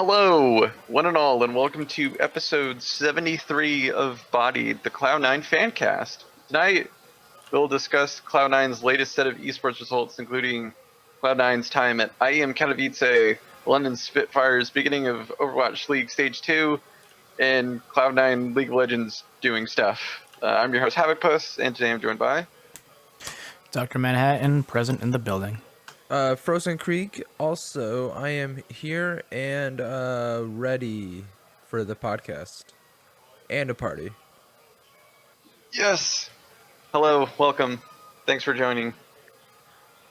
Hello, one and all, and welcome to episode 73 of Bodied, the Cloud9 Fancast. Tonight, we'll discuss Cloud9's latest set of esports results, including Cloud9's time at IEM Katowice, London Spitfires, beginning of Overwatch League Stage 2, and Cloud9 League of Legends doing stuff. I'm your host, Havokpus, and today I'm joined by... Dr. Manhatten, present in the building. Frozencreek, also, I am here and ready for the podcast and a party. Yes! Hello, welcome. Thanks for joining.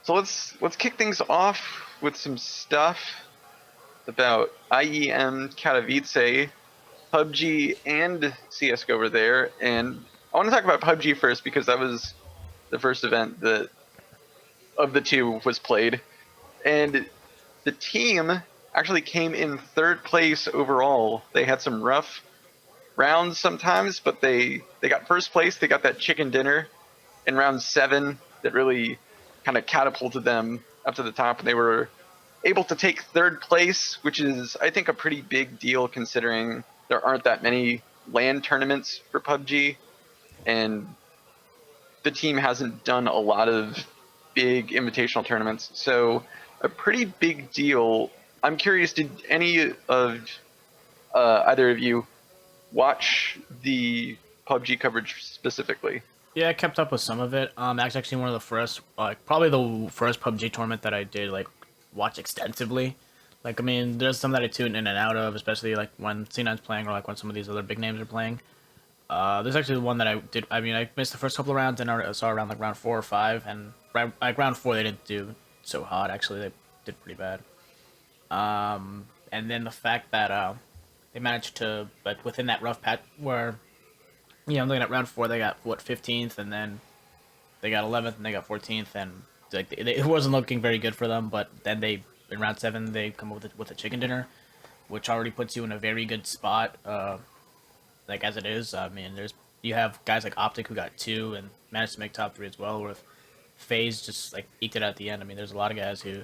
So let's kick things off with some stuff about IEM Katowice, PUBG, and CSGO over there. And I want to talk about PUBG first because that was the first event that of the two was played. And the team actually came in third place overall. They had some rough rounds sometimes, but they got first place. They got that chicken dinner in round 7 that really kind of catapulted them up to the top, and they were able to take third place, which is, I think, a pretty big deal considering there aren't that many LAN tournaments for PUBG, and the team hasn't done a lot of big invitational tournaments, so a pretty big deal. I'm curious, did any of either of you watch the PUBG coverage specifically? Yeah, I kept up with some of it. That's actually one of the first, probably the first PUBG tournament that I did watch extensively. There's some that I tuned in and out of, especially when C9's playing or when some of these other big names are playing. There's actually one that I did. I missed the first couple of rounds, and I saw around round 4 or 5, and round 4 they didn't do so hot. Actually, they did pretty bad. And then the fact that they managed to, within that rough patch where, I'm looking at round 4, they got 15th, and then they got 11th, and they got 14th, and it wasn't looking very good for them. But then in round 7 they come up with a chicken dinner, which already puts you in a very good spot. As it is, you have guys like Optic who got 2 and managed to make top 3 as well, with FaZe just eked it at the end. There's a lot of guys who,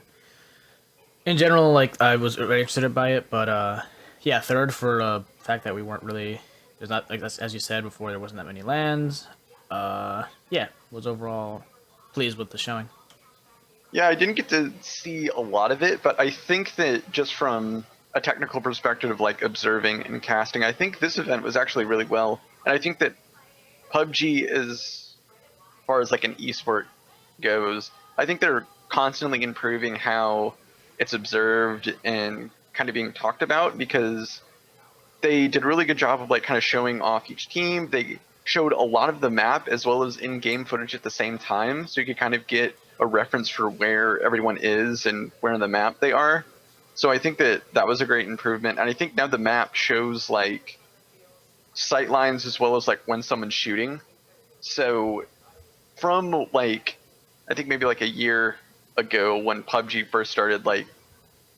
in general, I was very interested by it, but yeah, third for the fact that we weren't really, there's not, as you said before, there wasn't that many lands. Yeah, was overall pleased with the showing. Yeah, I didn't get to see a lot of it, but I think that just from a technical perspective of observing and casting, I think this event was actually really well. And I think that PUBG, as far as an esport goes, I think they're constantly improving how it's observed and kind of being talked about, because they did a really good job of kind of showing off each team. They showed a lot of the map as well as in-game footage at the same time, so you could kind of get a reference for where everyone is and where on the map they are. So I think that was a great improvement, and I think now the map shows sight lines as well as when someone's shooting. So from I think maybe a year ago when PUBG first started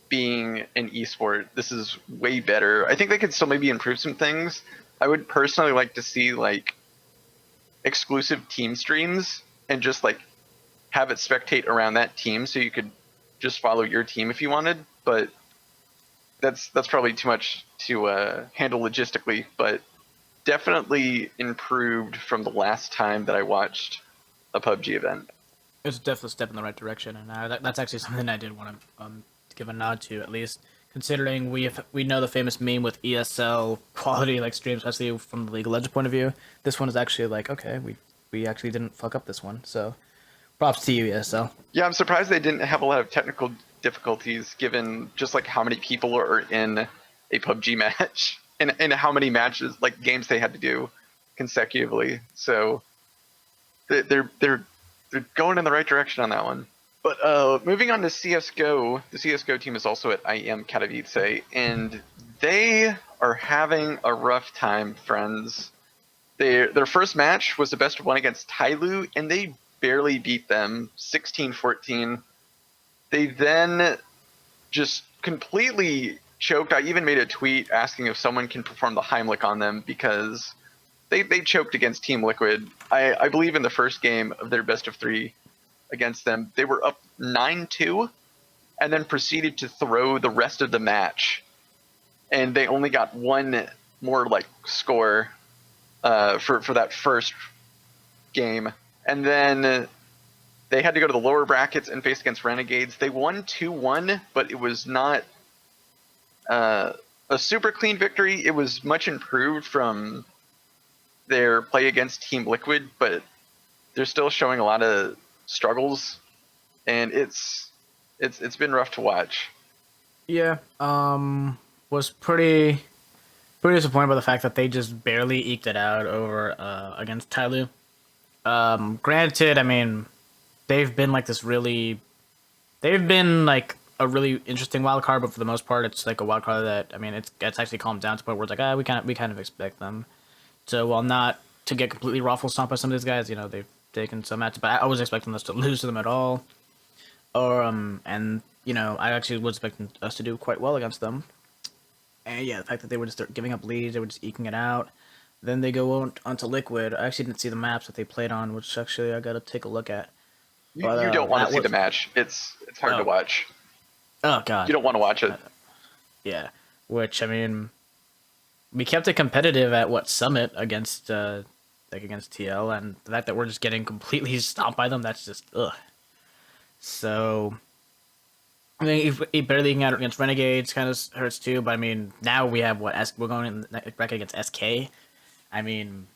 being an esport, this is way better. I think they could still maybe improve some things. I would personally like to see exclusive team streams and just have it spectate around that team, so you could just follow your team if you wanted. But that's probably too much to handle logistically, but definitely improved from the last time that I watched a PUBG event. It's definitely a step in the right direction, and that's actually something I did want to give a nod to, at least considering we know the famous meme with ESL quality streams, especially from the League of Legends point of view. This one is actually okay, we actually didn't fuck up this one, so props to you, ESL. Yeah, I'm surprised they didn't have a lot of technical difficulties, given just how many people are in a PUBG match and how many matches, games they had to do consecutively. So they're going in the right direction on that one. But moving on to CSGO, the CSGO team is also at IEM Katowice, and they are having a rough time, friends. Their first match was the best of 1 against Tyloo, and they barely beat them, 16-14. They then just completely choked. I even made a tweet asking if someone can perform the Heimlich on them, because they choked against Team Liquid. I believe in the first game of their best of 3 against them, they were up 9-2 and then proceeded to throw the rest of the match and they only got one more like score for that first game, and then they had to go to the lower brackets and face against Renegades. They won 2-1, but it was not a super clean victory. It was much improved from their play against Team Liquid, but they're still showing a lot of struggles, and it's been rough to watch. Yeah, was pretty disappointed by the fact that they just barely eked it out over against Tyloo. Granted, I mean, they've been like a really interesting wild card, but for the most part, it's like a wild card that, I mean, it's actually calmed down to the point where it's like, we kind of expect them to, while not to get completely raffle stomped by some of these guys. You know, they've taken some matches, but I was expecting us to lose to them at all. Or and you know, I actually was expecting us to do quite well against them. And yeah, the fact that they were just giving up leads, they were just eking it out. Then they go onto Liquid. I actually didn't see the maps that they played on, which actually I gotta take a look at. But, You don't want to see was... the match. It's hard to watch. Oh god. You don't want to watch it. Yeah. Which, I mean, we kept it competitive at Summit against against TL, and the fact that we're just getting completely stomped by them, that's just ugh. So I mean, if barely getting out against Renegades kind of hurts too, but I mean, now we have we're going in the bracket against SK. I mean,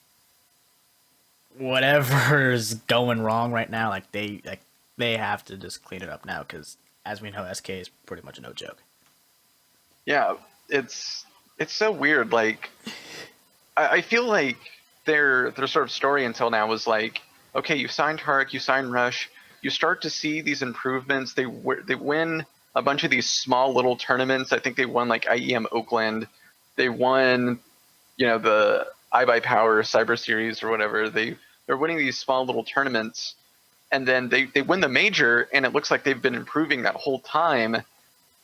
whatever's going wrong right now, they have to just clean it up now, because as we know, SK is pretty much a no joke. Yeah, it's so weird. Like, I feel like their sort of story until now was like, okay, you signed Hark, you signed Rush, you start to see these improvements. They win a bunch of these small little tournaments. I think they won like IEM Oakland. They won, you know, the iBuyPower Cyber Series or whatever. They're winning these small little tournaments, and then they win the major, and it looks like they've been improving that whole time.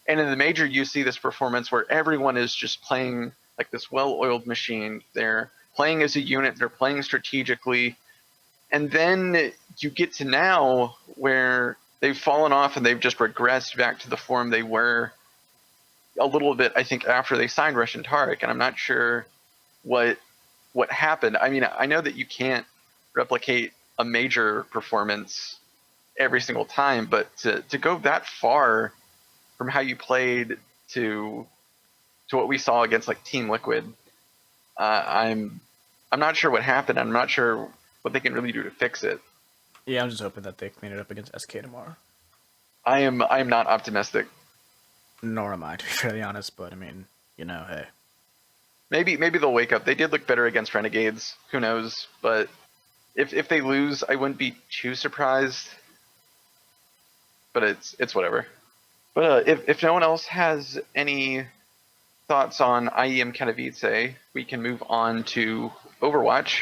And in the major, you see this performance where everyone is just playing like this well-oiled machine. They're playing as a unit. They're playing strategically. And then you get to now where they've fallen off and they've just regressed back to the form they were a little bit, I think, after they signed Rush and Tarek. And I'm not sure what happened. I mean, I know that you can't replicate a major performance every single time, but to go that far from how you played to what we saw against like Team Liquid, I'm not sure what happened. I'm not sure what they can really do to fix it. Yeah, I'm just hoping that they clean it up against SK tomorrow. I am not optimistic. Nor am I, to be fairly honest, but I mean, you know, hey. Maybe they'll wake up. They did look better against Renegades. Who knows? But if they lose, I wouldn't be too surprised. But it's whatever. But if no one else has any thoughts on IEM Katowice, we can move on to Overwatch.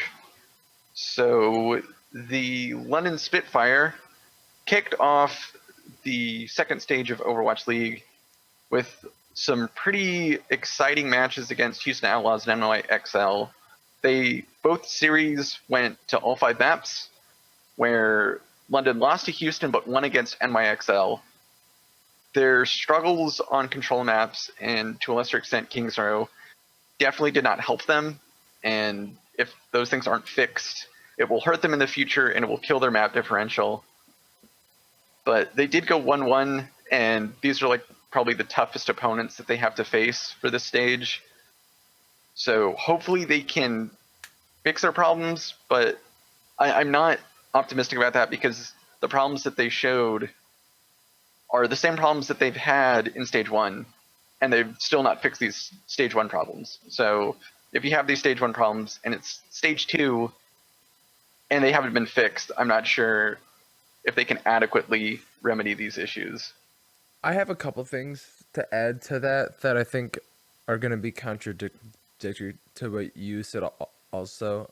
So the London Spitfire kicked off the second stage of Overwatch League with some pretty exciting matches against Houston Outlaws and NYXL. Both series went to all 5 maps, where London lost to Houston but won against NYXL. Their struggles on control maps, and to a lesser extent Kings Row, definitely did not help them. And if those things aren't fixed, it will hurt them in the future and it will kill their map differential. But they did go 1-1, and these are like probably the toughest opponents that they have to face for this stage. So hopefully they can fix their problems, but I'm not optimistic about that, because the problems that they showed are the same problems that they've had in stage 1, and they've still not fixed these stage 1 problems. So if you have these stage 1 problems and it's stage 2 and they haven't been fixed, I'm not sure if they can adequately remedy these issues. I have a couple things to add to that I think are going to be contradictory to what you said also.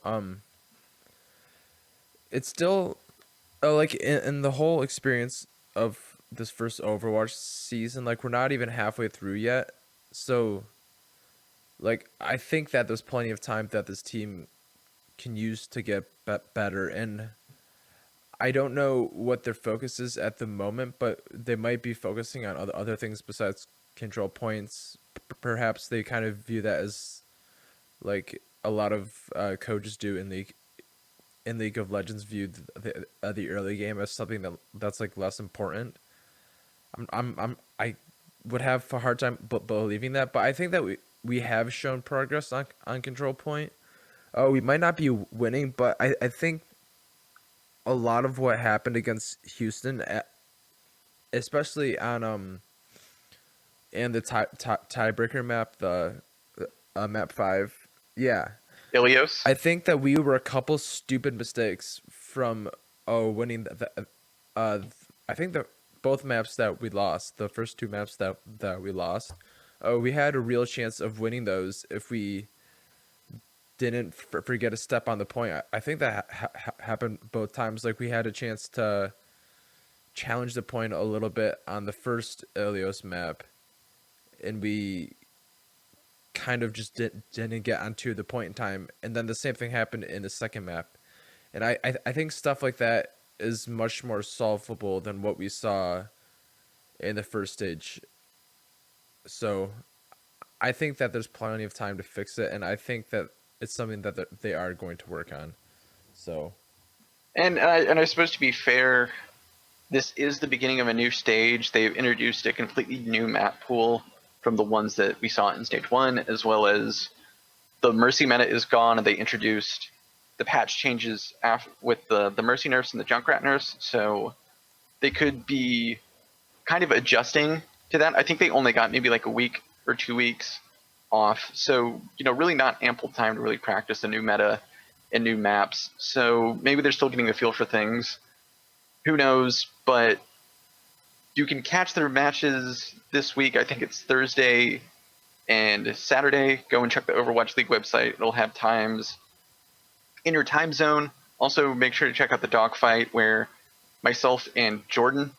It's still like in the whole experience of this first Overwatch season, like we're not even halfway through yet. So like I think that there's plenty of time that this team can use to get better, and I don't know what their focus is at the moment, but they might be focusing on other things besides control points, perhaps they kind of view that as like a lot of coaches do in League of Legends view the early game as something that's like less important. I would have a hard time believing that, but I think that we have shown progress on Control Point. Oh, we might not be winning, but I think a lot of what happened against Houston, especially on and the tiebreaker map, the map 5, yeah, Ilios. I think that we were a couple stupid mistakes from winning uh I think that both maps that we lost, the first two maps that we lost, we had a real chance of winning those if we didn't forget a step on the point. I think that happened both times. Like we had a chance to challenge the point a little bit on the first Ilios map, and we kind of just didn't get onto the point in time. And then the same thing happened in the second map. And I think stuff like that is much more solvable than what we saw in the first stage. So I think that there's plenty of time to fix it, and I think that it's something that they are going to work on. So, And I suppose, to be fair, this is the beginning of a new stage. They've introduced a completely new map pool from the ones that we saw in stage 1, as well as the Mercy meta is gone, and they introduced the patch changes with the Mercy nerfs and the Junkrat nerfs. So they could be kind of adjusting to that. I think they only got maybe like a week or 2 weeks off. So, really not ample time to really practice the new meta and new maps. So maybe they're still getting a feel for things. Who knows? But you can catch their matches this week. I think it's Thursday and Saturday. Go and check the Overwatch League website. It'll have times in your time zone. Also, make sure to check out the dogfight, where myself and Jordan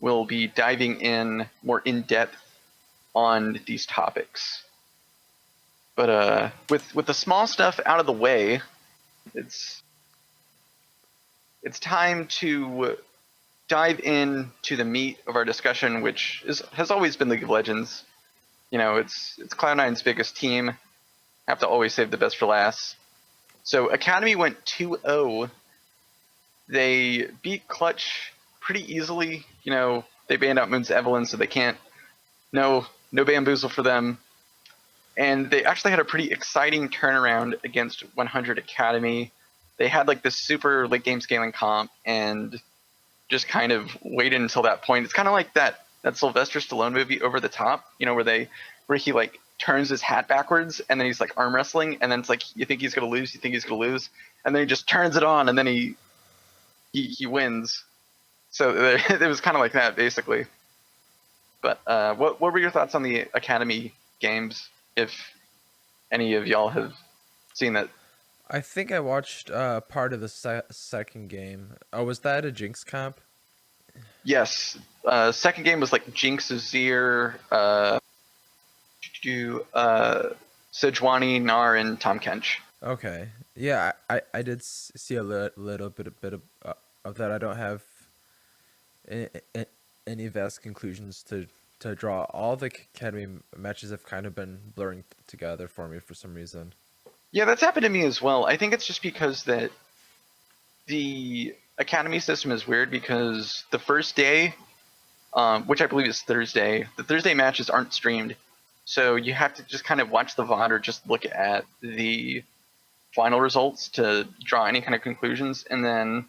will be diving in more in depth on these topics. But with the small stuff out of the way, it's time to dive into the meat of our discussion, which has always been League of Legends. It's Cloud9's biggest team. Have to always save the best for last. So Academy went 2-0. They beat Clutch pretty easily. They banned out Moon's Evelyn, so they can't. No bamboozle for them. And they actually had a pretty exciting turnaround against 100 Academy. They had like this super late game scaling comp and just kind of waited until that point. It's kind of like that Sylvester Stallone movie, Over the Top, where he like turns his hat backwards and then he's like arm wrestling, and then it's like you think he's gonna lose, and then he just turns it on and then he wins. So it was kind of like that basically. But what were your thoughts on the Academy games, if any of y'all have seen that? I think I watched part of the second game. Oh, was that a Jinx comp? Yes. Second game was like Jinx, Azir, Sejuani, Gnar, and Tahm Kench. Okay. Yeah, I did see a little bit of that. I don't have any vast conclusions to draw. All the Academy matches have kind of been blurring together for me for some reason. Yeah, that's happened to me as well. I think it's just because that the Academy system is weird, because the first day, which I believe is Thursday, the Thursday matches aren't streamed. So you have to just kind of watch the VOD or just look at the final results to draw any kind of conclusions. And then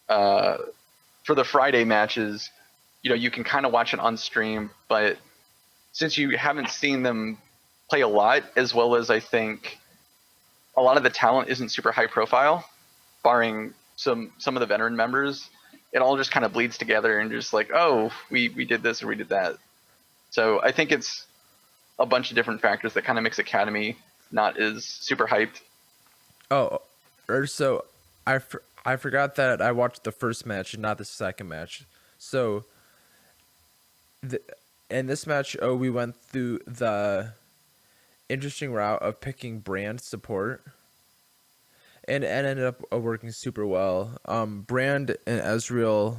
for the Friday matches, you can kind of watch it on stream, but since you haven't seen them play a lot, as well as I think a lot of the talent isn't super high profile, barring some of the veteran members, it all just kind of bleeds together and just like, oh, we did this or we did that. So I think it's a bunch of different factors that kind of makes Academy not as super hyped. Oh, so I forgot that I watched the first match and not the second match. So in this match, we went through the interesting route of picking brand support, and it ended up working super well. Brand and Ezreal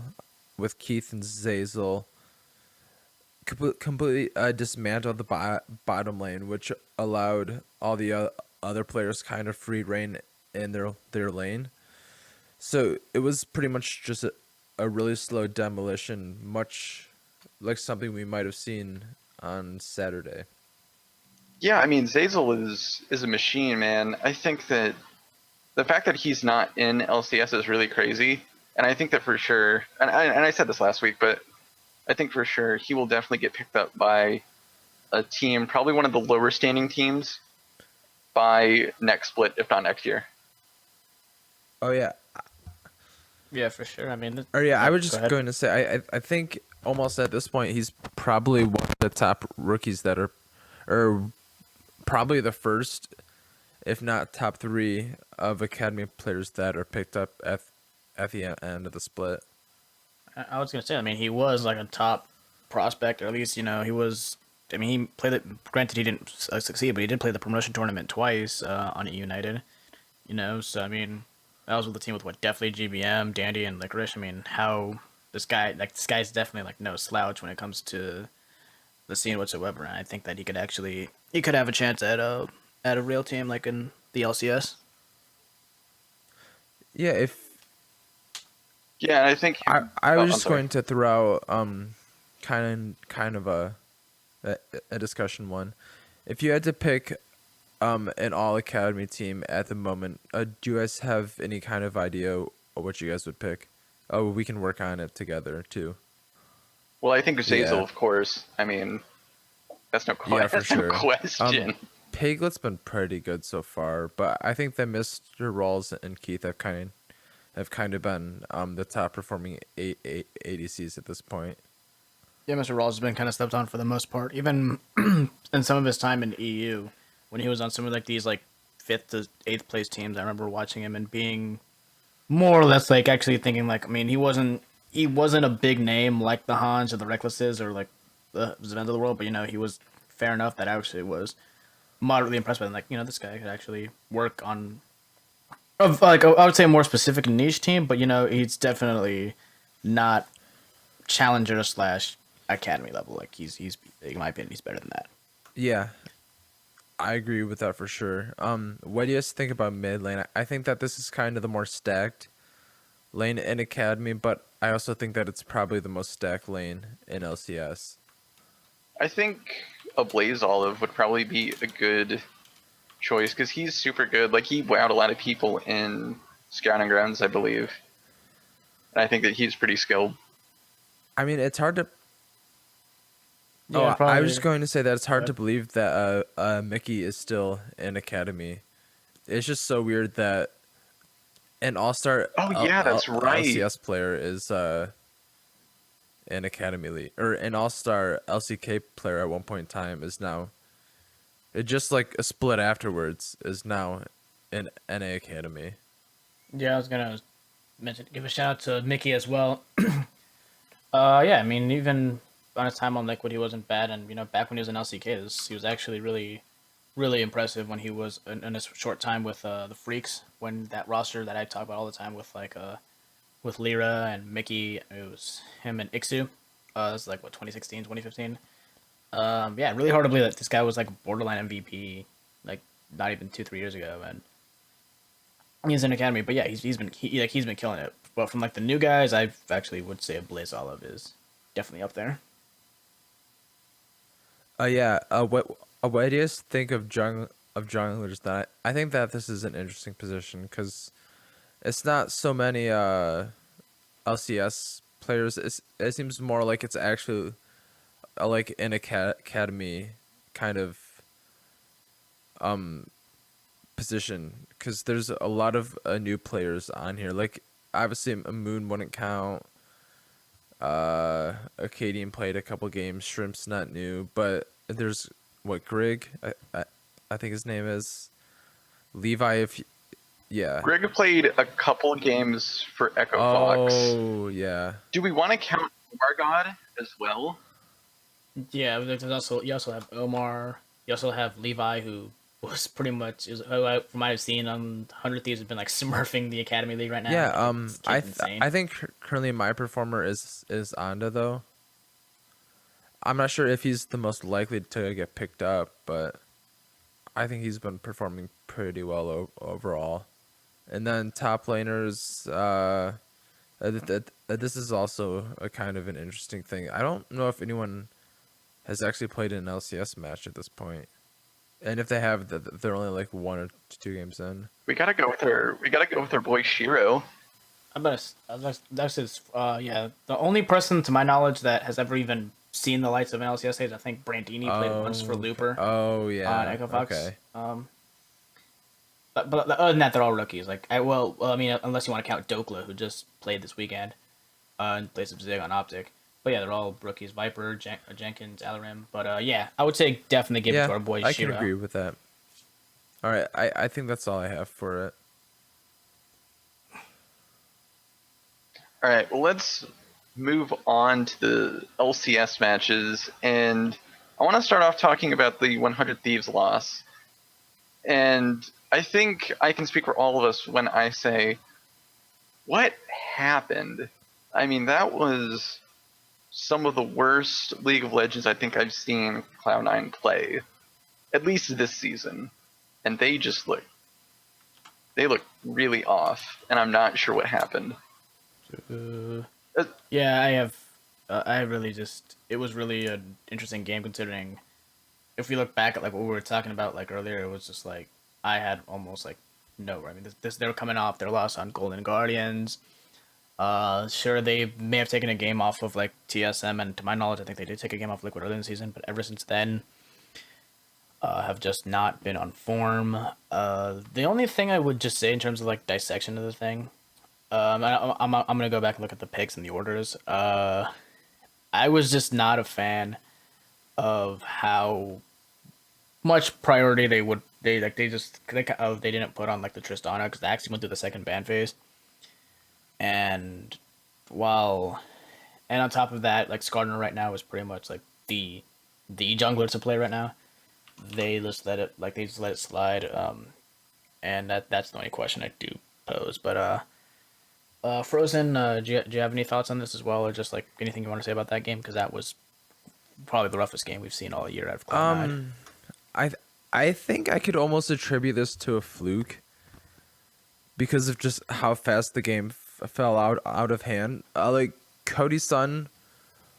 with Keith and Zazel completely dismantled the bottom lane, which allowed all the other players kind of free reign in their lane. So it was pretty much just a really slow demolition, much like something we might have seen on Saturday. Yeah, I mean, Zazel is a machine, man. I think that the fact that he's not in LCS is really crazy, and I think that for sure, and I said this last week, but I think for sure he will definitely get picked up by a team, probably one of the lower standing teams, by next split, if not next year. Oh yeah, Yeah, for sure. I mean, or yeah, I was go just ahead. going to say I think almost at this point he's probably one of the top rookies that are, or probably the first, if not top 3 of academy players that are picked up at the end of the split. I was gonna say, I mean, he was like a top prospect, or at least he was. I mean, he played it. Granted, he didn't succeed, but he did play the promotion tournament twice on United. So I mean, that was with the team with what definitely GBM, Dandy, and Licorice. I mean, how this guy's definitely like no slouch when it comes to the scene whatsoever. And I think that he could have a chance at a real team like in the LCS. Yeah, Yeah, and I think I Oh, was I'm just sorry. going to throw out kind of a discussion one. If you had to pick an all academy team at the moment, do you guys have any kind of idea of what you guys would pick? Oh, we can work on it together too. Well, I think Zazel, Yeah. of course. I mean, that's no, Yeah, for that's no sure. question. Piglet's been pretty good so far, but I think that Mr. Rawls and Keith have kind of been the top performing ADCs at this point. Yeah, Mr. Rawls has been kind of stepped on for the most part, even in some of his time in EU, when he was on some of like these like 5th to 8th place teams. I remember watching him and being more or less like actually thinking like, I mean, he wasn't a big name like the Hans or the Recklesses or like the Zvens of the world, but he was fair enough that I actually was moderately impressed by him. Like, this guy could actually work on of like I would say a more specific niche team, but he's definitely not challenger slash academy level. Like he's in my opinion, he's better than that. Yeah, I agree with that for sure. What do you guys think about mid lane? I think that this is kind of the more stacked lane in academy, but I also think that it's probably the most stacked lane in LCS. I think a Blaze Olive would probably be a good choice because he's super good. Like he wowed a lot of people in Scouting Grounds, I believe. And I think that he's pretty skilled. I mean, it's hard to. Yeah, I was just going to say that it's hard Go to ahead. believe that Mickey is still in academy. It's just so weird that an all-star Oh yeah, that's right. LCS player is an academy league, or an all-star LCK player at one point in time is now. It just like a split afterwards is now in NA academy. Yeah, I was gonna give a shout out to Mickey as well. Yeah, I mean, even on his time on Liquid, he wasn't bad, and back when he was in LCK, he was actually really, really impressive when he was in his short time with the Freaks. When that roster that I talk about all the time with Lyra and Mickey, it was him and Ixu. This is like what 2016, 2015. Yeah, really hard to believe that this guy was like a borderline MVP, like not even 2-3 years ago, and he's in academy. But yeah, he's been killing it. But from like the new guys, I actually would say Blaze Olive is definitely up there. Yeah. What do you guys think of junglers? That I think that this is an interesting position because it's not so many LCS players. It seems more like it's actually like an academy kind of position because there's a lot of new players on here. Like obviously Moon wouldn't count. Acadian played a couple games. Shrimp's not new, but there's what Grig. I think his name is Levi. Yeah. Greg played a couple games for Echo Fox. Oh yeah. Do we want to count Margod as well? Yeah, there's also you also have Omar. You also have Levi, who was pretty much who I, from what I've seen on 100 Thieves, has been like smurfing the Academy League right now. Yeah. This kid's insane. I think currently my performer is Anda though. I'm not sure if he's the most likely to get picked up, but I think he's been performing pretty well overall. And then top laners, this is also a kind of an interesting thing. I don't know if anyone has actually played an LCS match at this point, and if they have, they're only like 1 or 2 games in. We gotta go with our boy Shiro. Yeah, the only person to my knowledge that has ever even seen the lights of an LCS stage, I think Brandini played once for Looper. Oh yeah. On Echofox. Okay. But other than that, they're all rookies. Like I mean, unless you want to count Dokla, who just played this weekend, in place of Zig on Optic. But yeah, they're all rookies. Viper, Jenkins, Alarim. But yeah, I would say definitely give it to our boy Shiro. I can agree with that. All right, I think that's all I have for it. All right, well, let's move on to the LCS matches, and I want to start off talking about the 100 Thieves loss. And I think I can speak for all of us when I say, what happened? I mean, that was some of the worst League of Legends I think I've seen Cloud9 play, at least this season. And they look really off, and I'm not sure what happened. Yeah, I really just, it was really an interesting game considering if we look back at like what we were talking about like earlier, it was just like I had almost like no. I mean, they were coming off their loss on Golden Guardians. Sure, they may have taken a game off of like TSM, and to my knowledge, I think they did take a game off Liquid early in the season. But ever since then, have just not been on form. The only thing I would just say in terms of like dissection of the thing, I'm gonna go back and look at the picks and the orders. I was just not a fan of how much priority they didn't put on like the Tristana because they actually went through the second ban phase. And on top of that, like Skarner right now is pretty much like the jungler to play right now. They just let it slide. And that's the only question I do pose. But Frozen, do you have any thoughts on this as well, or just like anything you want to say about that game? Because that was probably the roughest game we've seen all year out of Cloud9. I think I could almost attribute this to a fluke because of just how fast the game fell out of hand. Like Cody's son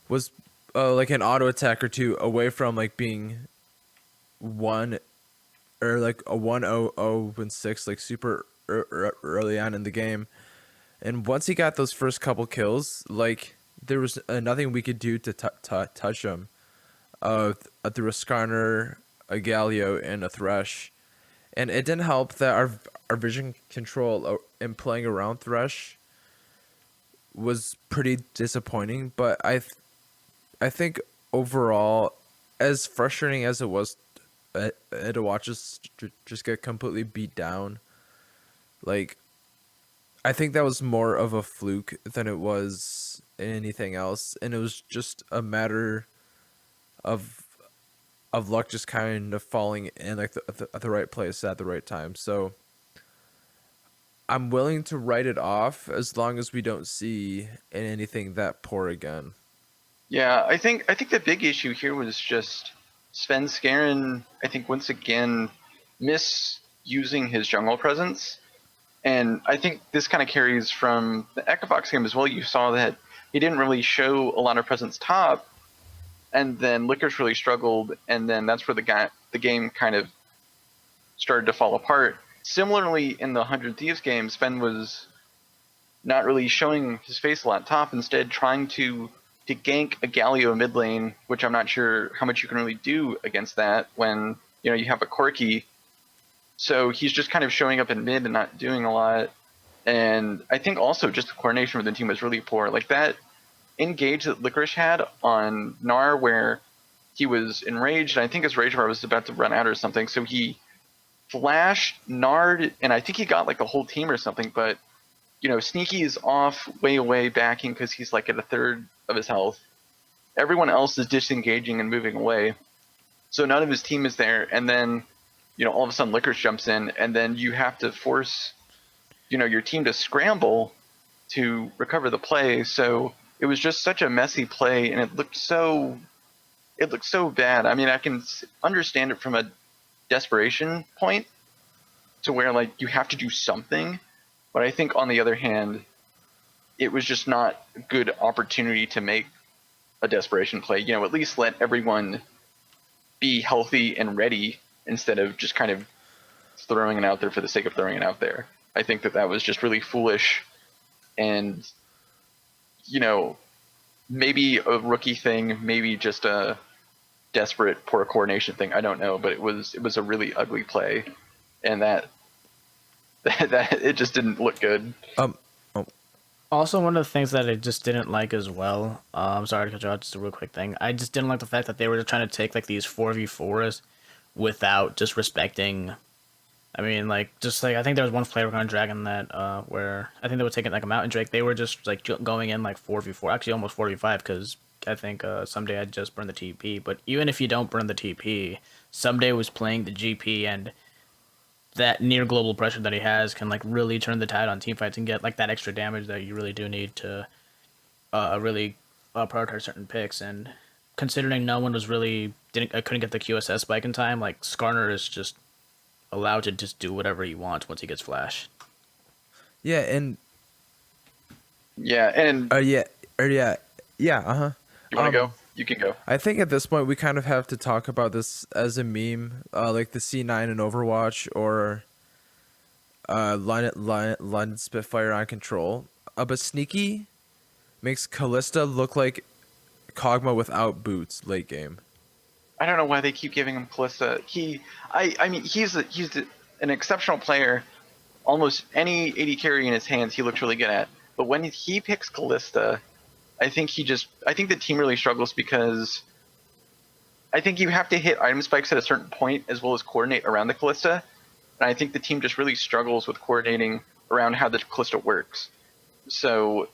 was like an auto attack or two away from like being one or like a 1-0-0-6 like super early on in the game. And once he got those first couple kills, like there was nothing we could do to touch him. Through a Skarner, a Galio, and a Thresh, and it didn't help that our vision control in playing around Thresh was pretty disappointing. But I think overall, as frustrating as it was to watch us just get completely beat down, like I think that was more of a fluke than it was anything else, and it was just a matter of luck just kind of falling in like the right place at the right time. So I'm willing to write it off as long as we don't see anything that poor again. Yeah, I think the big issue here was just Sven Skaren, I think once again misusing his jungle presence. And I think this kind of carries from the Echofox game as well. You saw that he didn't really show a lot of presence top, and then Licorice really struggled, and then that's where the game kind of started to fall apart. Similarly, in the 100 Thieves game, Sven was not really showing his face a lot top, instead trying to gank a Galio mid lane, which I'm not sure how much you can really do against that when you have a Corki. So he's just kind of showing up in mid and not doing a lot. And I think also just the coordination with the team was really poor. Like that engage that Licorice had on Gnar where he was enraged, and I think his rage bar was about to run out or something, so he flashed Nard, and I think he got like the whole team or something, but Sneaky is off way away backing because he's like at a third of his health. Everyone else is disengaging and moving away, so none of his team is there, and then all of a sudden Licorice jumps in, and then you have to force your team to scramble to recover the play. So it was just such a messy play, and it looked so it looked so bad. I mean, I can understand it from a desperation point to where like you have to do something, but I think on the other hand, it was just not a good opportunity to make a desperation play. You know, at least let everyone be healthy and ready instead of just kind of throwing it out there for the sake of throwing it out there. I think that was just really foolish, and you know, maybe a rookie thing, maybe just a desperate poor coordination thing. I don't know, but it was a really ugly play, and that it just didn't look good. Oh. Also, one of the things that I just didn't like as well, I'm sorry to cut you out, just a real quick thing. I just didn't like the fact that they were just trying to take like these 4v4s without just respecting. I mean, like, just like, I think there was one player on Dragon that, where I think they were taking like a Mountain Drake. They were just like going in like 4v4, actually almost 4v5, because I think Someday I just burned the TP. But even if you don't burn the TP, Someday was playing the GP, and that near global pressure that he has can like really turn the tide on team fights and get like that extra damage that you really do need to really prioritize certain picks. And considering no one was really couldn't get the QSS spike in time, like Skarner is just allowed to just do whatever he wants once he gets flash. Yeah, and yeah. yeah. You want to go? You can go. I think at this point we kind of have to talk about this as a meme, like the C9 in Overwatch, or London Spitfire on Control. But Sneaky makes Callista look like Kog'Maw without boots late game. I don't know why they keep giving him Callista. I mean, he's an exceptional player. Almost any AD carry in his hands, he looks really good at. But when he picks Callista, I think the team really struggles, because I think you have to hit item spikes at a certain point as well as coordinate around the Callista. And I think the team just really struggles with coordinating around how the Callista works. So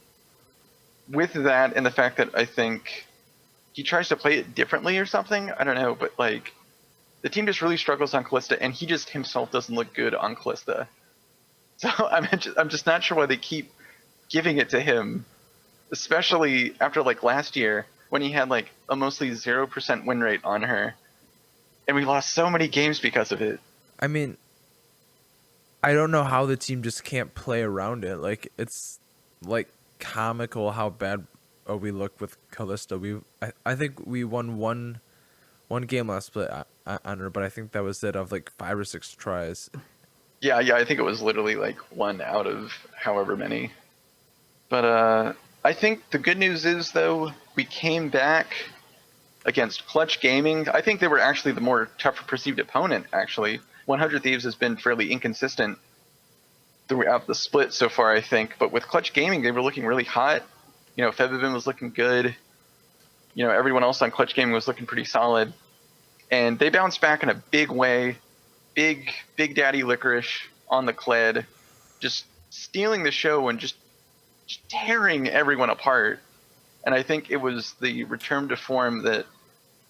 with that and the fact that I think he tries to play it differently or something, I don't know, but like the team just really struggles on Callista, and he just himself doesn't look good on Callista. So I'm just not sure why they keep giving it to him, especially after like last year when he had like a mostly 0% win rate on her, and we lost so many games because of it. I mean, I don't know how the team just can't play around it. Like, it's like comical how bad we look with Callista. I think we won one game last split on her, but I think that was it of like 5 or 6 tries. Yeah, I think it was literally like 1 out of however many. But I think the good news is, though, we came back against Clutch Gaming. I think they were actually the more tougher perceived opponent, actually. 100 Thieves has been fairly inconsistent throughout the split so far, I think. But with Clutch Gaming, they were looking really hot. You know, Febivin was looking good. You know, everyone else on Clutch Gaming was looking pretty solid. And they bounced back in a big way. Big Daddy Licorice on the Kled, just stealing the show and just tearing everyone apart. And I think it was the return to form that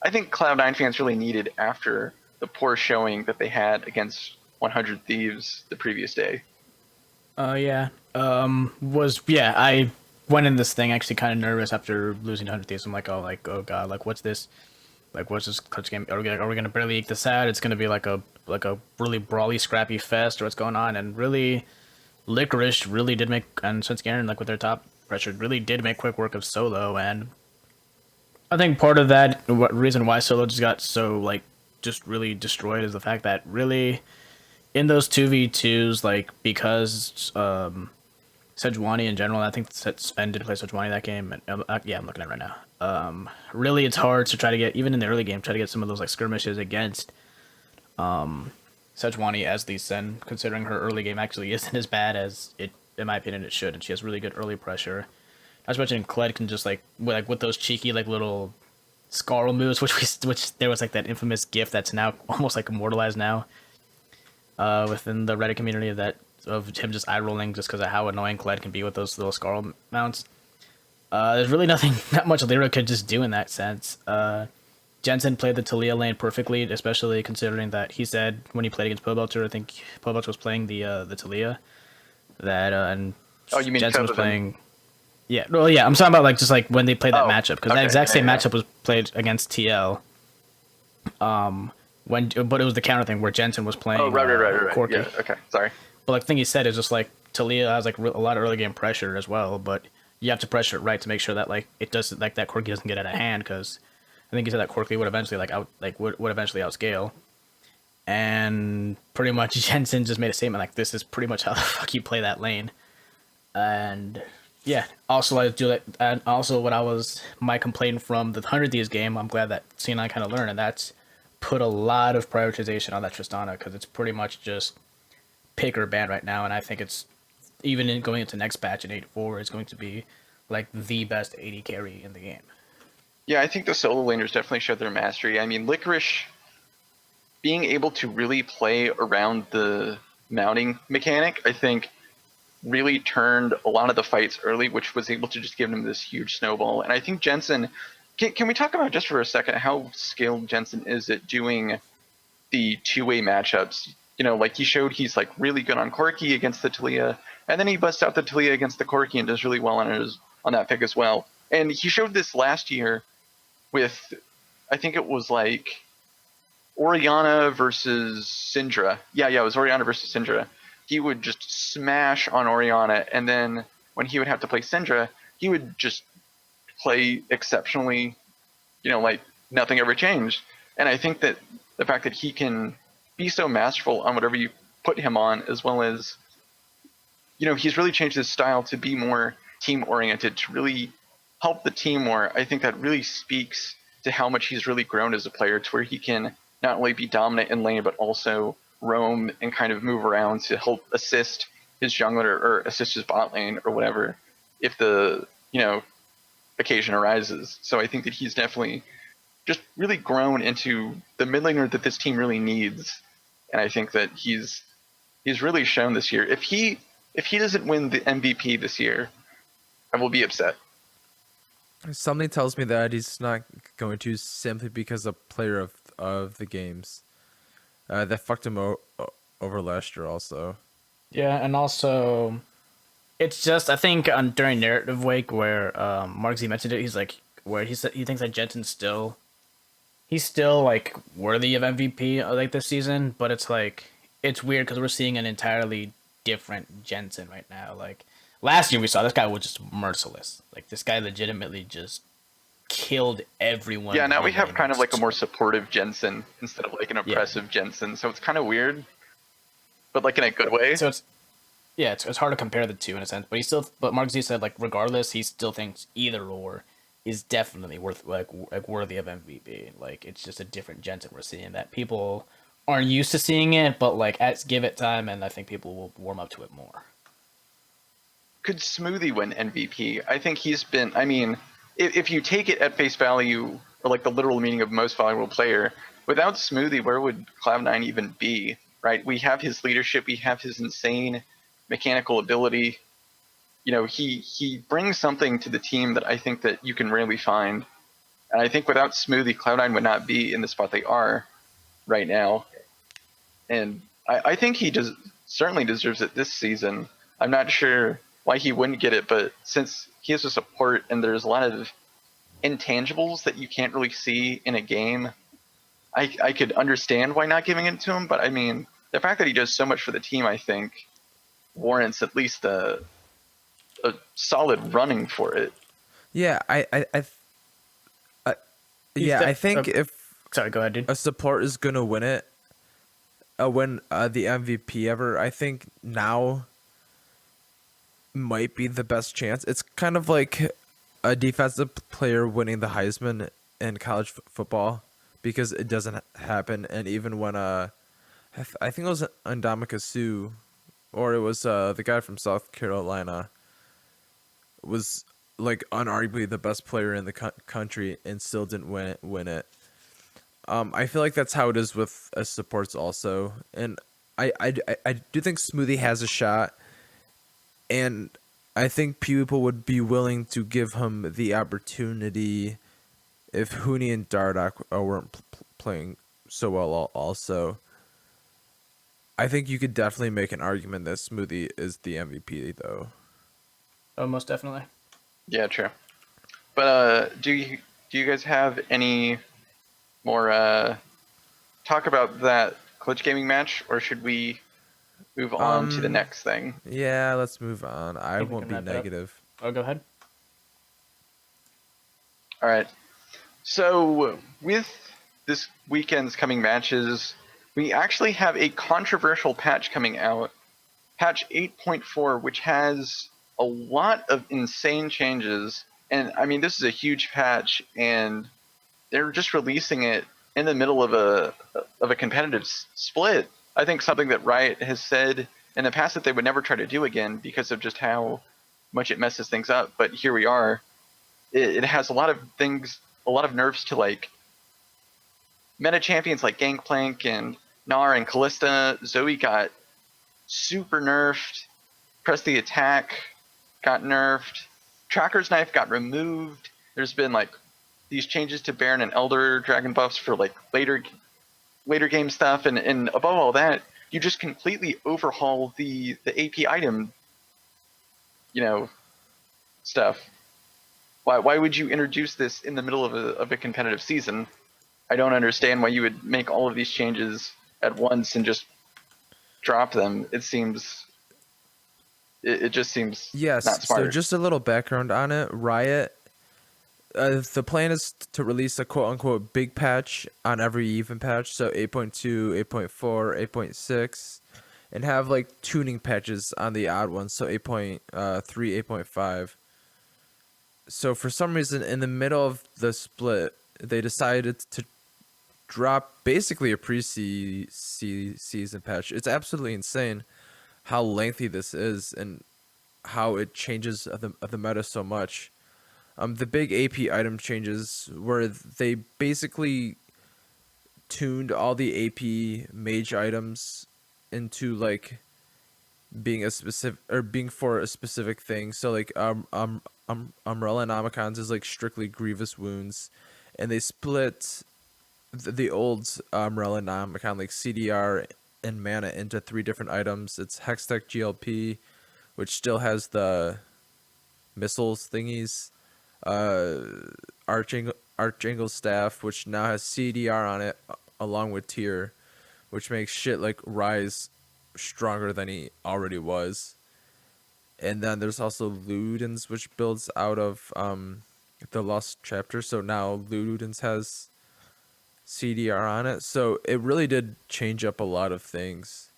I think Cloud9 fans really needed after the poor showing that they had against 100 Thieves the previous day. I went in this thing actually kind of nervous after losing 100 Thieves. I'm like, oh god, like what's this? Like, what's this Clutch game? Are we gonna barely eke this out? It's gonna be like a really brawly, scrappy fest, or what's going on? And really, Licorice really did make, and Svenskeren, like with their top pressure, really did make quick work of Solo. And I think part of that reason why Solo just got so like just really destroyed is the fact that really in those 2v2s, like because Sejuani in general, I think Sven did play Sejuani that game, and yeah, I'm looking at it right now. Really, it's hard to try to get, even in the early game, try to get some of those like skirmishes against Sejuani as the Sen, considering her early game actually isn't as bad as it, in my opinion, it should, and she has really good early pressure. Not to mention Kled can just like with those cheeky like little Scarl moves, which there was like that infamous GIF that's now almost like immortalized now within the Reddit community of him just eye rolling just because of how annoying Kled can be with those little Scarl mounts. There's really not much Lyra could just do in that sense. Jensen played the Talia lane perfectly, especially considering that he said when he played against Pobelter, I think Pobelter was playing the Talia, that and oh, you mean Jensen Febivin? was playing. Yeah, well, yeah, I'm talking about like just like when they played that Oh, matchup because that okay, exact same yeah. matchup was played against TL. But it was the counter thing where Jensen was Oh, playing right. Corky. Yeah, okay, sorry. But like the thing you said is just like Talia has like a lot of early game pressure as well, but you have to pressure it right to make sure that like it doesn't like that Corky doesn't get out of hand because I think you said that Corky would eventually would eventually outscale. And pretty much Jensen just made a statement like this is pretty much how the fuck you play that lane. And yeah, also I do that. And also, what I was my complaint from the 100 Thieves game, I'm glad that C9 kind of learned, and that's put a lot of prioritization on that Tristana because it's pretty much just pick or ban right now, and I think it's even in going into next patch in 8.4, it's going to be like the best AD carry in the game. Yeah, I think the solo laners definitely showed their mastery. I mean, Licorice being able to really play around the mounting mechanic, I think really turned a lot of the fights early, which was able to just give him this huge snowball. And I think Jensen, can we talk about just for a second how skilled Jensen is at doing the two-way matchups? You know, like he showed he's like really good on Corky against the Talia, and then he busts out the Talia against the Corky and does really well on that pick as well. And he showed this last year with, I think it was like Orianna versus Syndra. Yeah, it was Orianna versus Syndra. He would just smash on Orianna, and then when he would have to play Syndra, he would just play exceptionally, like nothing ever changed. And I think that the fact that he can be so masterful on whatever you put him on, as well as, he's really changed his style to be more team oriented, to really help the team more. I think that really speaks to how much he's really grown as a player, to where he can not only be dominant in lane, but also roam and kind of move around to help assist his jungler or assist his bot lane or whatever, if the, occasion arises. So I think that he's definitely just really grown into the mid laner that this team really needs. And I think that he's really shown this year. If he doesn't win the MVP this year, I will be upset. Something tells me that he's not going to, simply because a player of the games that fucked him over last year also. Yeah, and also it's just I think on during narrative week where Mark Z mentioned it, he's like where he said he thinks that Jensen's he's still like worthy of MVP like this season, but it's like it's weird because we're seeing an entirely different Jensen right now. Like last year we saw this guy was just merciless. Like this guy legitimately just killed everyone. Yeah, now we have kind of like a more supportive Jensen instead of like an oppressive Jensen. So it's kind of weird, but like in a good way. So it's hard to compare the two in a sense, but Mark Z said like regardless, he still thinks either or is definitely worthy of MVP. Like it's just a different Jensen we're seeing that people aren't used to seeing it, but like give it time, and I think people will warm up to it more. Could Smoothie win MVP? I think he's been. I mean, if you take it at face value, or like the literal meaning of most valuable player, without Smoothie, where would Cloud9 even be? Right? We have his leadership. We have his insane mechanical ability. He brings something to the team that I think that you can rarely find. And I think without Smoothie, Cloud9 would not be in the spot they are right now. And I think he certainly deserves it this season. I'm not sure why he wouldn't get it, but since he has a support and there's a lot of intangibles that you can't really see in a game, I could understand why not giving it to him. But I mean, the fact that he does so much for the team, I think, warrants at least a solid running for it. Yeah, I think if sorry, go ahead, dude. a support is gonna win it, win the MVP ever, I think now might be the best chance. It's kind of like a defensive player winning the Heisman in college football, because it doesn't happen. And even when I think it was Ndamukong Suh, or it was the guy from South Carolina, was like unarguably the best player in the country and still didn't win it. I feel like that's how it is with supports also, and I do think Smoothie has a shot, and I think people would be willing to give him the opportunity if Huni and Dardoch weren't playing so well also. I think you could definitely make an argument that Smoothie is the MVP though. Oh, most definitely. Yeah, true. But do you guys have any more talk about that glitch gaming match, or should we move on to the Um, next thing? yeah, let's move on. I I think we won't can be wrap it up. negative. Oh, go ahead. All right. So with this weekend's coming matches, we actually have a controversial patch coming out, patch 8.4, which has a lot of insane changes. And I mean, this is a huge patch, and they're just releasing it in the middle of a competitive split. I think something that Riot has said in the past that they would never try to do again because of just how much it messes things up. But here we are. It has a lot of things, a lot of nerfs to like meta champions like Gangplank and Gnar and Callista. Zoe got super nerfed. Press the attack got nerfed. Tracker's knife got removed. There's been like these changes to Baron and Elder Dragon buffs for like later game stuff, and above all that, you just completely overhaul the AP item, stuff. Why would you introduce this in the middle of a competitive season? I don't understand why you would make all of these changes at once and just drop them. It just seems Yes, not so smart. just a little background on it. Riot, the plan is to release a quote-unquote big patch on every even patch, so 8.2, 8.4, 8.6, and have like tuning patches on the odd ones, so 8.3, 8.5. So for some reason, in the middle of the split, they decided to drop basically a season patch. It's absolutely insane how lengthy this is and how it changes the meta so much. The big AP item changes where they basically tuned all the AP mage items into like being a specific or being for a specific thing. So like Umbrella and Omicons is like strictly grievous wounds, and they split the old Umbrella and Omicon like CDR and mana into 3 different items. It's Hextech GLP, which still has the missiles thingies, Archangel Staff, which now has CDR on it, along with Tier, which makes shit like Rise stronger than he already was. And then there's also Ludens, which builds out of the Lost Chapter. So now Ludens has CDR on it. So it really did change up a lot of things.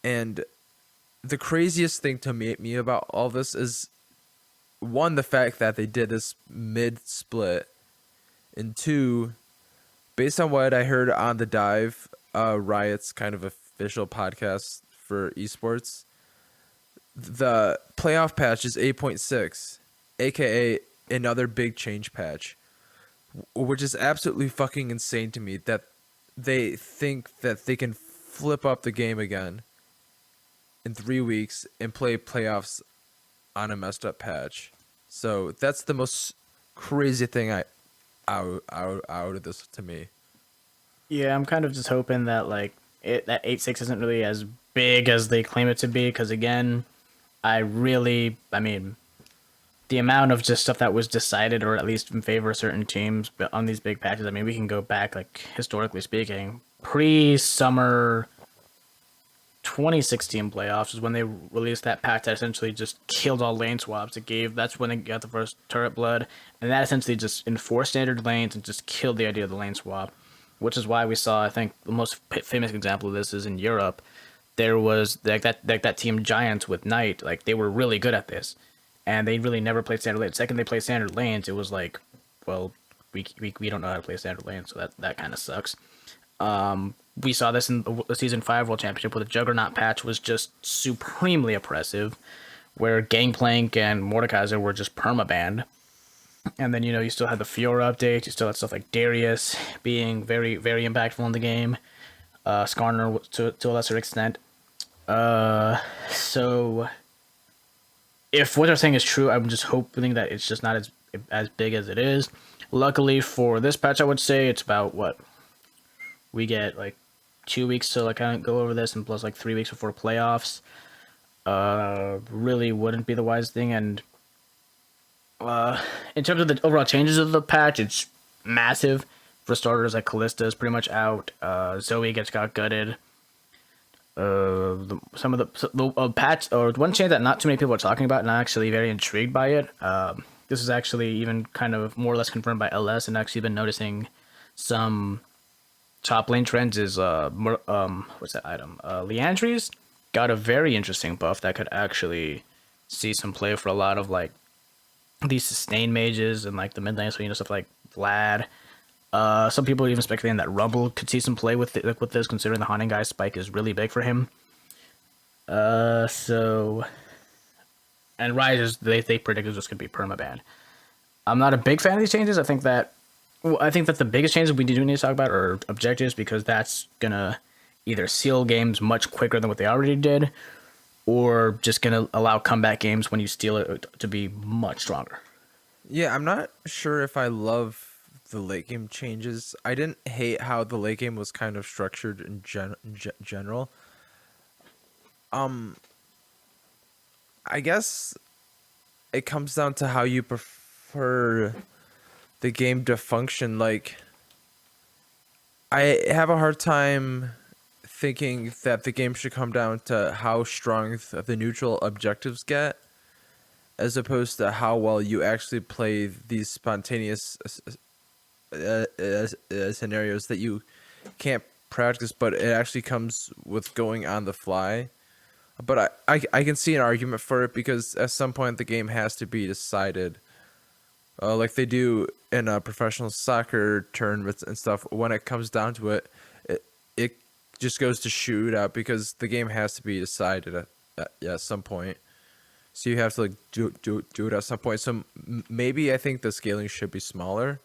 And the craziest thing to me about all this is, one, the fact that they did this mid-split, and two, based on what I heard on the Dive, Riot's kind of official podcast for esports, the playoff patch is 8.6, aka another big change patch, which is absolutely fucking insane to me that they think that they can flip up the game again in 3 weeks and play playoffs on a messed up patch. So that's the most crazy thing out of this to me. Yeah, I'm kind of just hoping that like that 8.6 isn't really as big as they claim it to be, because again, I mean, the amount of just stuff that was decided, or at least in favor of certain teams, but on these big patches, I mean, we can go back, like, historically speaking, pre-summer 2016 playoffs is when they released that patch that essentially just killed all lane swaps. That's when they got the first turret blood, and that essentially just enforced standard lanes and just killed the idea of the lane swap, which is why we saw, I think, the most famous example of this is in Europe. There was that team Giants with Knight, like they were really good at this, and they really never played standard lanes. Second they played standard lanes, it was like, well, we don't know how to play standard lanes, so that kind of sucks. We saw this in the Season 5 World Championship, where the Juggernaut patch was just supremely oppressive, where Gangplank and Mordekaiser were just permabanned. And then, you still had the Fiora update, you still had stuff like Darius being very, very impactful in the game, Skarner to a lesser extent. So if what they're saying is true, I'm just hoping that it's just not as big as it is. Luckily for this patch, I would say it's about what we get, like 2 weeks to like kind of go over this, and plus like 3 weeks before playoffs. Really wouldn't be the wise thing, and In terms of the overall changes of the patch, it's massive. For starters, like Callista is pretty much out. Zoe got gutted. Some of the patch or one change that not too many people are talking about, and I'm actually very intrigued by it. This is actually even kind of more or less confirmed by LS, and actually been noticing some top lane trends. Is what's that item? Leandries got a very interesting buff that could actually see some play for a lot of like these sustain mages and like the mid lane, so stuff like Vlad. Some people are even speculating that Rumble could see some play with with this, considering the Haunting Guy spike is really big for him. So and Rise they predict it's just gonna be permaban. I'm not a big fan of these changes. I think that the biggest changes we do need to talk about are objectives, because that's gonna either seal games much quicker than what they already did, or just gonna allow comeback games when you steal it to be much stronger. Yeah, I'm not sure if I love the late game changes. I didn't hate how the late game was kind of structured in general. I guess it comes down to how you prefer the game to function. Like, I have a hard time thinking that the game should come down to how strong the neutral objectives get, as opposed to how well you actually play these spontaneous scenarios that you can't practice, but it actually comes with going on the fly. But I can see an argument for it, because at some point the game has to be decided, like they do in professional soccer tournaments and stuff. When it comes down to it, it just goes to shootout, because the game has to be decided at some point. So you have to like do it at some point. So maybe I think the scaling should be smaller,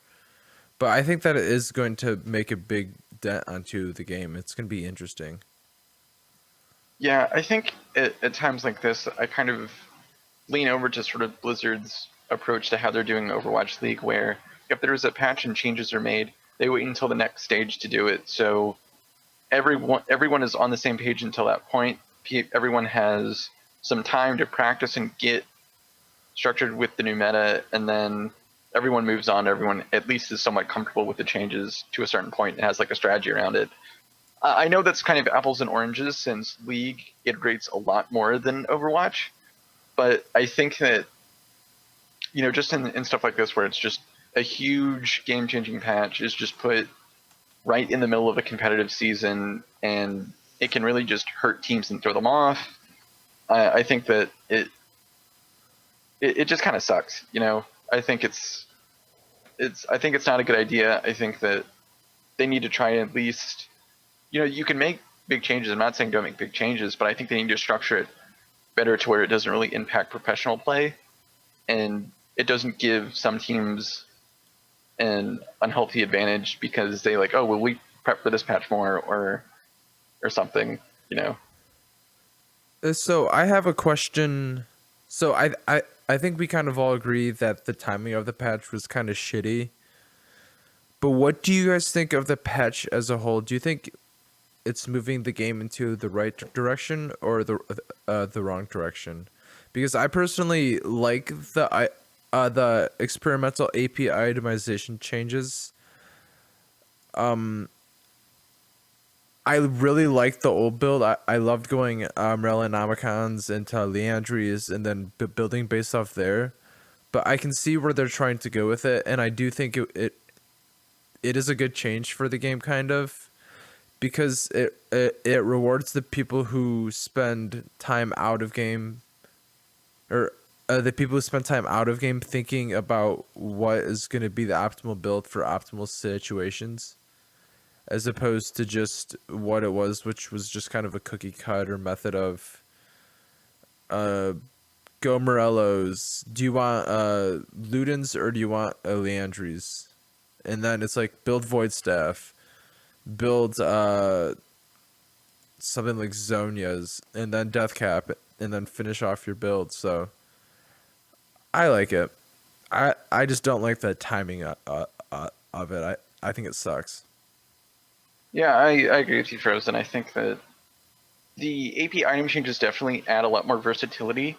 but I think that it is going to make a big dent onto the game. It's going to be interesting. Yeah, I think at times like this, I kind of lean over to sort of Blizzard's approach to how they're doing Overwatch League, where if there's a patch and changes are made, they wait until the next stage to do it. So everyone is on the same page until that point. Everyone has some time to practice and get structured with the new meta, and then everyone moves on. Everyone at least is somewhat comfortable with the changes to a certain point and has like a strategy around it. I know that's kind of apples and oranges, since League iterates a lot more than Overwatch, but I think that, just in stuff like this where it's just a huge game-changing patch is just put right in the middle of a competitive season, and it can really just hurt teams and throw them off. I think that it just kind of sucks. I think it's not a good idea. I think that they need to try and at least, you can make big changes. I'm not saying don't make big changes, but I think they need to structure it better to where it doesn't really impact professional play, and it doesn't give some teams an unhealthy advantage because they like, oh, well, we prep for this patch more or something. So I have a question. So I think we kind of all agree that the timing of the patch was kind of shitty. But what do you guys think of the patch as a whole? Do you think it's moving the game into the right direction or the wrong direction? Because I personally like the experimental API itemization changes. I really liked the old build. I loved going Relinomicons into Leandries and then building based off there. But I can see where they're trying to go with it, and I do think it is a good change for the game, kind of, because it rewards the people who spend time out of game, or the people who spend time out of game thinking about what is going to be the optimal build for optimal situations, as opposed to just what it was, which was just kind of a cookie cutter method of go Morellos. Do you want Ludens or do you want Leandries? And then it's like build Void Staff, build something like Zonia's, and then Death Cap, and then finish off your build. So I like it. I just don't like the timing of it. I think it sucks. Yeah, I agree with you, Frozen. I think that the AP item changes definitely add a lot more versatility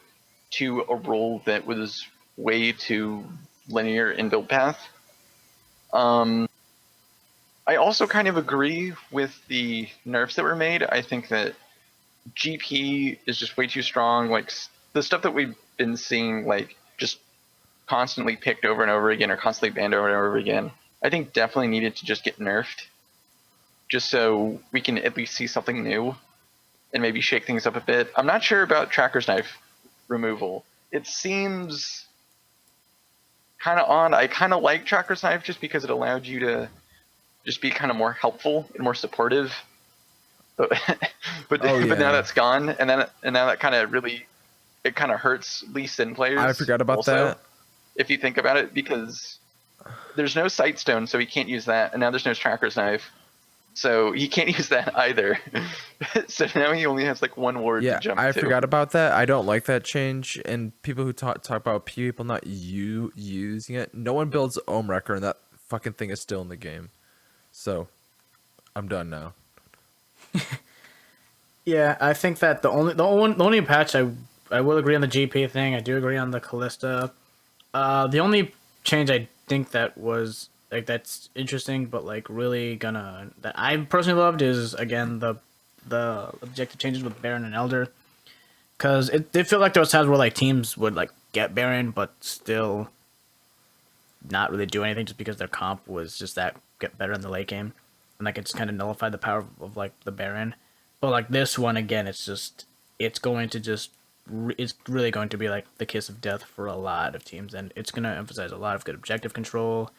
to a role that was way too linear in build path. I also kind of agree with the nerfs that were made. I think that GP is just way too strong. Like the stuff that we've been seeing, like just constantly picked over and over again or constantly banned over and over again, I think definitely needed to just get nerfed, just so we can at least see something new and maybe shake things up a bit. I'm not sure about Tracker's Knife removal. It seems kind of odd. I kind of like Tracker's Knife just because it allowed you to just be kind of more helpful and more supportive. But but now that's gone, and now that kind of really it kind of hurts Lee Sin players. I forgot about also, that. If you think about it, because there's no Sightstone, so he can't use that, and now there's no Tracker's Knife, so he can't use that either. So now he only has like one ward to jump to. I forgot about that. I don't like that change, and people who talk about people not using it. No one builds Ohm Wrecker, and that fucking thing is still in the game. So, I'm done now. Yeah, I think that the only patch I will agree on the GP thing. I do agree on the Callista. The only change I think that was like that's interesting, but like really that I personally loved is again the objective changes with Baron and Elder, because it felt like there was times where like teams would like get Baron but still not really do anything just because their comp was just that get better in the late game, and like it just kind of nullified the power of like the Baron. But like this one again, it's really going to be like the kiss of death for a lot of teams, and it's going to emphasize a lot of good objective control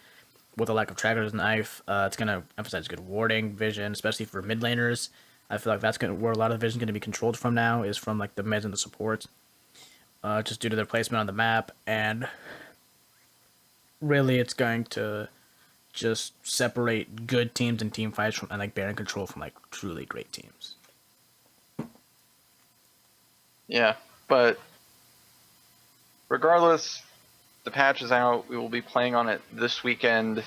with a lack of Tracker's Knife. It's going to emphasize good warding vision, especially for mid laners. I feel like that's where a lot of the vision is going to be controlled from now, is from like the mids and the supports, just due to their placement on the map. And really it's going to just separate good teams and team fights from, and like Baron control from like truly great teams. Yeah, but regardless, the patch is out. We will be playing on it this weekend.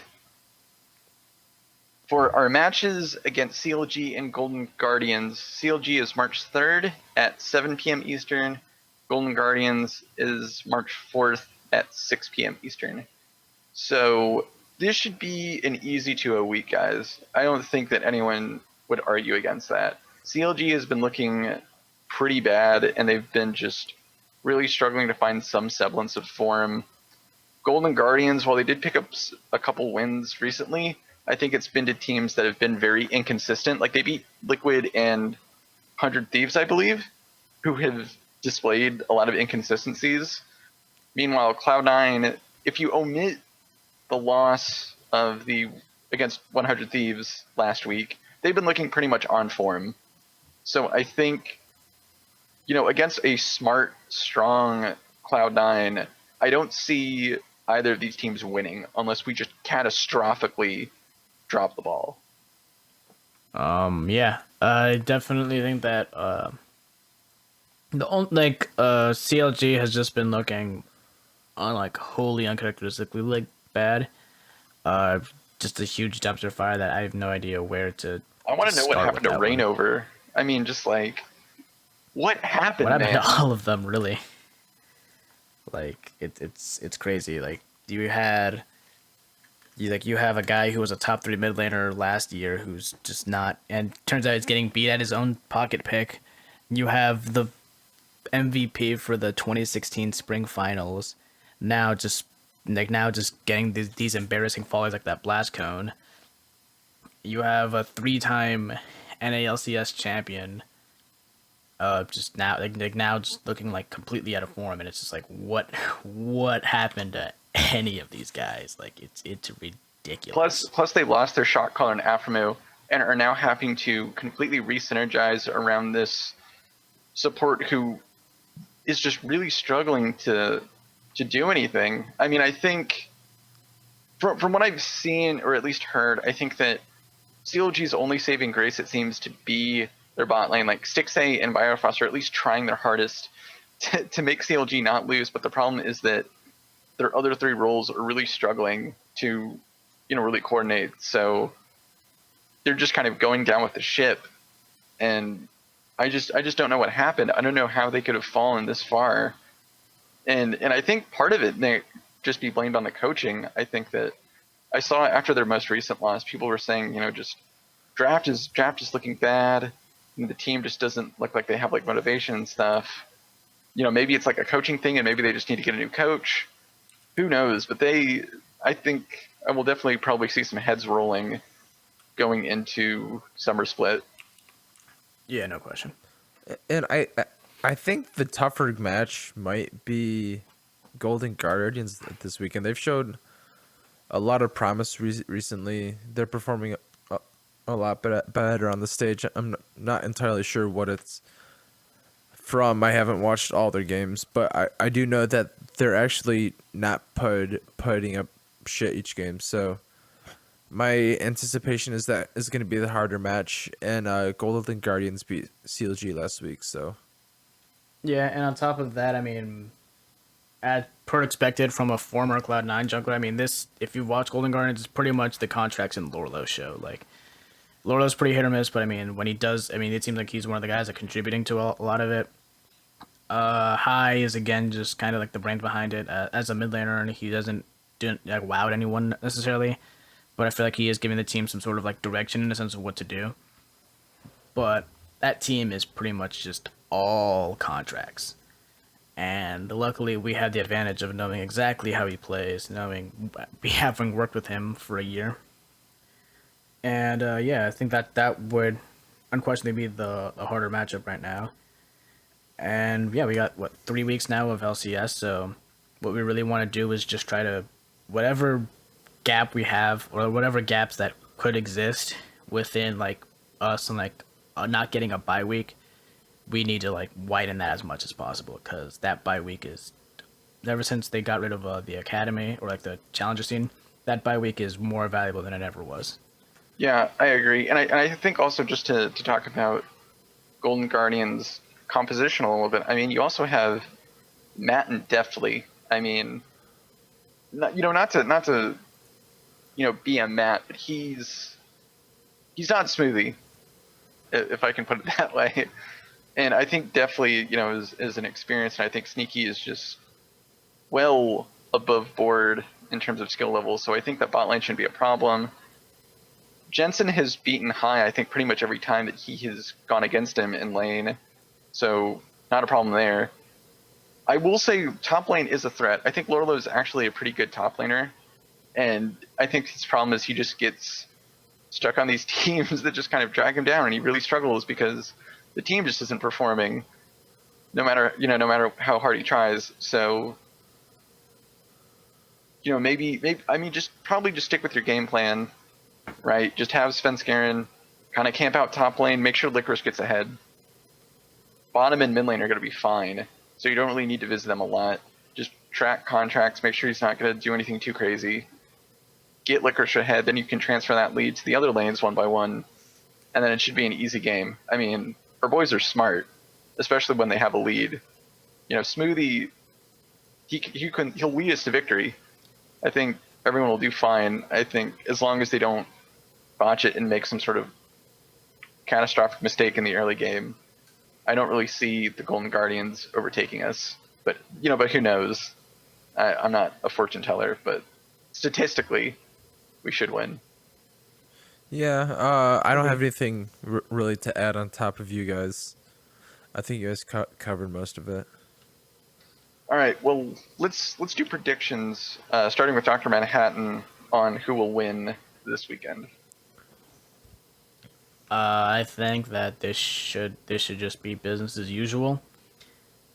For our matches against CLG and Golden Guardians, CLG is March 3rd at 7 p.m. Eastern. Golden Guardians is March 4th at 6 p.m. Eastern. So this should be an easy 2-0 week, guys. I don't think that anyone would argue against that. CLG has been looking pretty bad, and they've been just really struggling to find some semblance of form. Golden Guardians, while they did pick up a couple wins recently, I think it's been to teams that have been very inconsistent. Like they beat Liquid and 100 Thieves, I believe, who have displayed a lot of inconsistencies. Meanwhile, Cloud9, if you omit the loss of against 100 Thieves last week, they've been looking pretty much on form. So I think, against a smart, strong Cloud9, I don't see either of these teams winning unless we just catastrophically drop the ball. Yeah, I definitely think that CLG has just been looking wholly uncharacteristically bad. Just a huge dumpster fire that I have no idea where to. I want to know what happened to Rainover. I mean, just what happened? What happened man? to all of them, really? It's crazy. You have a guy who was a top 3 mid laner last year who's just not, and turns out he's getting beat at his own pocket pick. You have the MVP for the 2016 spring finals now just getting these embarrassing fallies like that blast cone. You have a 3-time NALCS champion just now just looking completely out of form, and it's just what happened to any of these guys? It's ridiculous. Plus they lost their shot caller in Aphromo and are now having to completely re-synergize around this support who is just really struggling to do anything. I mean, I think from what I've seen or at least heard, I think that CLG's only saving grace, it seems to be their bot lane. Stixxay and Biofrost are at least trying their hardest to make CLG not lose, but the problem is that their other 3 roles are really struggling to, really coordinate. So they're just kind of going down with the ship, and I just don't know what happened. I don't know how they could have fallen this far. And I think part of it may just be blamed on the coaching. I think that I saw after their most recent loss, people were saying, just draft is looking bad. And the team just doesn't look like they have like motivation and stuff. Maybe it's like a coaching thing, and maybe they just need to get a new coach. Who knows? But I think I will definitely probably see some heads rolling going into summer split. Yeah, no question. And I think the tougher match might be Golden Guardians this weekend. They've showed a lot of promise recently. They're performing a lot better on the stage. I'm not entirely sure what it's from. I haven't watched all their games, but I do know that they're actually not putting up shit each game. So my anticipation is that is going to be the harder match, and Golden Guardians beat CLG last week. So Yeah, and on top of that, I mean, as per expected from a former Cloud9 jungler, I mean, this, if you watch Golden Guardians, it's pretty much the contracts in Lorlo show. Like, Lorlo's pretty hit or miss, but I mean, when he does, I mean, it seems like he's one of the guys that contributing to a lot of it. High is, again, just kind of like the brains behind it. As a mid laner, and he doesn't like wow anyone necessarily, but I feel like he is giving the team some sort of like direction in the sense of what to do. But that team is pretty much just all contracts. And luckily, we had the advantage of knowing exactly how he plays, having worked with him for a year. And yeah, I think that would unquestionably be the harder matchup right now. And yeah, we got 3 weeks now of LCS. So what we really want to do is just try to whatever gap we have, or whatever gaps that could exist within like us and like not getting a bye week. We need to like widen that as much as possible, because that bye week is, ever since they got rid of the academy or like the challenger scene, that bye week is more valuable than it ever was. Yeah, I agree. And I think also just to talk about Golden Guardians composition a little bit, I mean, you also have Manhatten deftly. I mean, not to be a Matt, but he's not smoothie, if I can put it that way. And I think definitely, is an experience, and I think Sneaky is just well above board in terms of skill level, so I think that bot lane shouldn't be a problem. Jensen has beaten High, I think, pretty much every time that he has gone against him in lane, so not a problem there. I will say top lane is a threat. I think Lorlo is actually a pretty good top laner, and I think his problem is he just gets stuck on these teams that just kind of drag him down, and he really struggles because the team just isn't performing, no matter how hard he tries. So, maybe I mean, just stick with your game plan, right? Just have Svenskeren kind of camp out top lane, make sure Licorice gets ahead. Bottom and mid lane are going to be fine, so you don't really need to visit them a lot. Just track contracts, make sure he's not going to do anything too crazy. Get Licorice ahead, then you can transfer that lead to the other lanes one by one, and then it should be an easy game. I mean, our boys are smart, especially when they have a lead. Smoothie, he'll lead us to victory. I think everyone will do fine. I think as long as they don't botch it and make some sort of catastrophic mistake in the early game, I don't really see the Golden Guardians overtaking us. But who knows? I'm not a fortune teller, but statistically, we should win. yeah, I don't have anything really to add on top of you guys. I think you guys covered most of it. All right, well, let's do predictions, starting with Dr. Manhatten on who will win this weekend. I think that this should just be business as usual.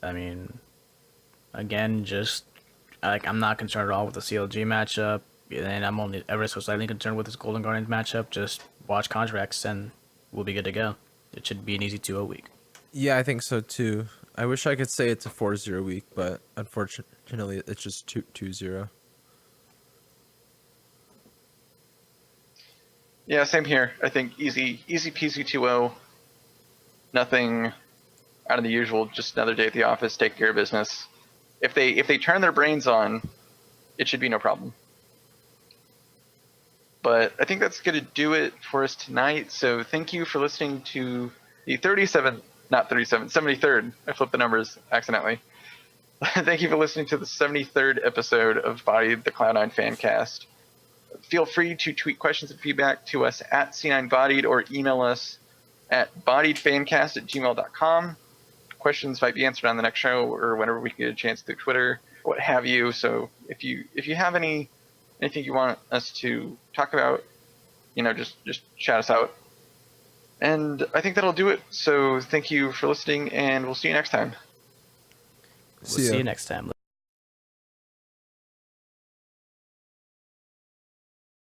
I mean, again, just like I'm not concerned at all with the CLG matchup, and I'm only ever so slightly concerned with this Golden Guardians matchup. Just watch contracts, and we'll be good to go. It should be an easy 2-0 week. Yeah, I think so too. I wish I could say it's a 4-0 week, but unfortunately, it's just 2-0. Yeah, same here. I think easy peasy 2-0. Nothing out of the usual. Just another day at the office. Take care of business. If they turn their brains on, it should be no problem. But I think that's going to do it for us tonight. So thank you for listening to the 73rd. I flipped the numbers accidentally. Thank you for listening to the 73rd episode of Bodied, the Cloud9 Fancast. Feel free to tweet questions and feedback to us at C9Bodied or email us at bodiedfancast@gmail.com. Questions might be answered on the next show or whenever we can get a chance through Twitter, what have you. So if you have anything you want us to talk about, just shout us out. And I think that'll do it. So thank you for listening, and we'll see you next time. We'll see you next time.